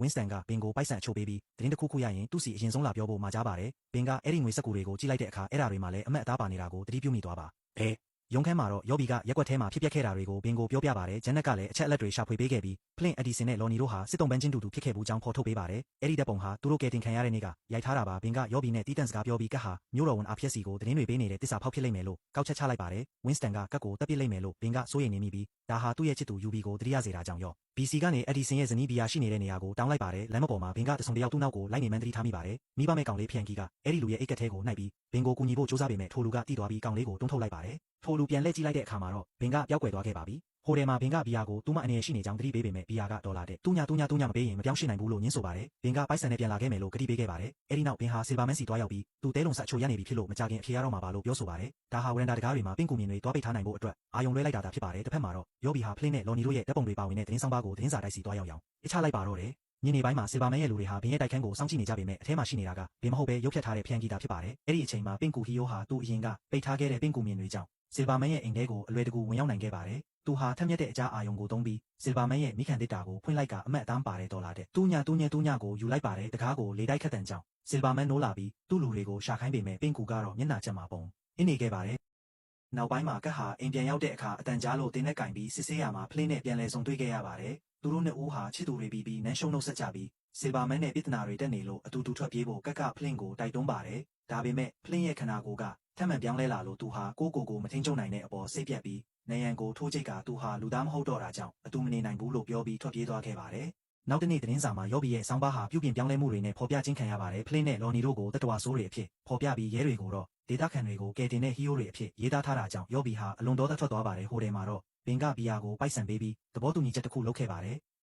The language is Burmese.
Winston ကဘင်ကိုပိုက်ဆံအချို့ပေးပြီးသတင်းတစ်ခုခုရရင်သူ့စီအရင်ဆုံးလာပြောဖို့မှာကြားပါတယ်ဘင်ကအဲ့ဒီငွေစက်ကူတွေကိုကြည့်လိုက်တဲ့အခါအဲ့ဒါတွေမှာလည်းအမတ်အသားပါနေတာကိုသတိပြုမိသွားပါရုံခန်းမှာတော့ယောဘီကရက်ွက်ထဲမှာဖြစ်ပျက်ခဲ့တာတွေကိုဘင်ကိုပြောပြပါတယ်ဂျန်နက်ကလည်းအချက်အလက်တွေရှာဖွေပေးခဲ့ပြီးဖလင့်အက်ဒီဆင်နဲ့လော်နီတို့ဟာစစ်တုံးပန်းချင်းတူဖြစ်ခဲ့ဘူးကြောင်းဖော်ထုတ်ပေးပါတယ်အဲ့ဒီတပ်ပုံဟာသူတို့ကယ်တင်ခံရတဲ့နေ့ကရိုက်ထားတာပါဘင်ကယောဘီနဲ့တီးတန့်စကားပြောပြီးကတ်ဟာမျိုးတော်ဝန်အားဖြက်စီကိုသတင်းတွေပေးနေတဲ့တစ္ဆာဖောက်ဖြစ်လိမ့်မယ်လို့ကောက်ချက်ချလိုက်ပါတယ် Winston ကကတ်ကိုတက်ပစ်လိမ့်မယ်လို့ဘင်ကစိုးရိမ်နေမိပြီးဒါဟာသူ့ရဲ့ချစ်သူ UB ကိုတတိယစေတာကြောင့်ရော BC ကနေအက်ဒီဆင်ရဲ့ဇနီးဘီယာရှိနေတဲ့နေရာကိုတောင်းလိုက်ပါတယ်လမ်းမပေါ်မှာဘင်ကတဆုံတယောက်သူ့နောက်ကိုလိုက်နေမှန်းသတိထားမိပါတယ်မိဘမဲ့ကောင်လေးဖျန်ကီကအဲ့ဒီလူရဲ့အိတ်ကက်ထဲကိုနှိုက်ပြီးဘင်ကိုကူညီဖို့စူးစမ်းပေမဲ့ထိုလူကတိသွားပြီးကောင်လေးကိုတွန်းထုတ်လိုက်ပါတယ်ထိုလူပြန်လှည့်ကြည့်လိုက်တဲ့အခါမှာတော့ဘင်ကပျောက်ကွယ်သွားခဲ့ပါပြီဟိုတယ်မှာဘင်ကဘီယာကိုသူ့မအနေနဲ့ရှိနေကြောင်းသတိပေးပေမဲ့ဘီယာကဒေါ်လာတဲ့တူညာမပေးရင်မပြောင်းရှိနိုင်ဘူးလို့ညင်းဆိုပါတယ်ဘင်ကပိုက်ဆံနဲ့ပြန်လာခဲ့မယ်လို့ကတိပေးခဲ့ပါတယ်အဲ့ဒီနောက်ဘင်ဟာဆီလ်ဗာမန်စီတွားရောက်ပြီးသူ့တဲလုံဆက်အချိုရနေပြီဖြစ်လို့မကြခင်အဖြေရတော့မှာပါလို့ပြောဆိုပါတယ်ဒါဟာဝရန်ဒါတကားတွေမှာပင့်ကူမြင်တွေတွားပိတ်ထားနိုင်ဖို့အတွက်အာယုံလွှဲလိုက်တာဖြစ်ပါတယ်တစ်ဖက်မှာတော့ယောဘီဟာဖလင်းနဲ့လော်နီတို့ရဲ့တပ်ပုံတွေပါဝင်တဲ့သတင်းဆောင်ပါကိုသတင်းစာတိုက်စီတွားရောက်အောင်အချလိုက်ပါတော့တယ်ညနေပိုင်းမှာဆီလ်ဗာမန်ရဲ့လူတွေဟာဘင်ရဲ့တိုက်ခန်းကိုစောင့်ကြည့်နေကြပေမဲ့အထဲမှာရှိနေတာကဘင်မဟုတ်ပဲရုပ်ဖြတ်ထားတဲ့ဖျန်ကီတာဖြစ်ပါတယ်အဲ့ဒီအချိန်မှာပင့်ကူဟီယိုဟာသူ့အရင်ကပိတ်ထားခဲ့တဲ့ပင့်ကူမြင်တွေကြောင့်ဆီလ်ဗာမန်ရဲ့အိမ်ထဲကိုအလွယ်တကူဝင်ရောက်နိုင်ခဲ့ပါတယ်သူဟာထက်မြက်တဲ့အကြအာယုံကိုသုံးပြီးဆီလ်ဗာမန်ရဲ့မိခံတစ်တာကိုဖွင့်လိုက်ကအမတ်အသားပါတဲ့ဒေါ်လာတဲ့တူညာကိုယူလိုက်ပါတယ်တကားကိုလေတိုက်ခတ်တန်ကြောင့်ဆီလ်ဗာမန်နိုးလာပြီးသူ့လူတွေကိုရှာခိုင်းပေမဲ့ပင့်ကူကတော့မျက်နှာချက်မှာပုံအင်းနေခဲ့ပါတယ်နောက်ပိုင်းမှာကတ်ဟာအိမ်ပြန်ရောက်တဲ့အခါအတန်ကြားလို့တင်းနဲ့ကင်ပြီးစစ်ဆေးရမှာဖလင်းနဲ့ပြန်လဲဆုံတွေ့ခဲ့ရပါတယ်သူတို့နှစ်ဦးဟာချစ်သူတွေပြီးနန်းရှုံနှုတ်ဆက်ကြပြီးဆီလ်ဗာမန်နဲ့ပြဿနာတွေတက်နေလို့အတူတူထွက်ပြေးဖို့ကတ်ကဖလင်းကိုတိုက်တွန်းပါတယ်ဒါပေမဲ့ဖလင်းရဲ့ခန္ဓာကိုယ်ကထပ်မံပြောင်းလဲလာလို့သူဟာကိုမထိန်ချုံနိုင်တဲ့အပေါ်စိတ်ပြက်ပြီးနေရန်ကိုထိုးချိတ်ကသူဟာလူသားမဟုတ်တော့တာကြောင့်အတူမနေနိုင်ဘူးလို့ပြောပြီးထွက်ပြေးသွားခဲ့ပါတယ်နောက်တနေ့သတင်းစာမှာယောဘီရဲ့ဆောင်းပါးဟာပြုပြင်ပြောင်းလဲမှုတွေနဲ့ဖော်ပြခြင်းခံရပါတယ်ဖလင်းနဲ့လော်နီတို့ကိုတတဝါဆိုးတွေအဖြစ်ဖော်ပြပြီးရဲတွေကိုတော့ဒေတာခံတွေကိုကယ်တင်တဲ့ဟီးရိုးတွေအဖြစ်ရေးသားထားတာကြောင့်ယောဘီဟာအလွန်တော်သက်ထွက်သွားပါတယ်ဟိုတယ်မှာတော့ဘင်ကဘီယာကိုပိုက်ဆံပေးပြီးသဘောတူညီချက်တစ်ခုလုပ်ခဲ့ပါတယ်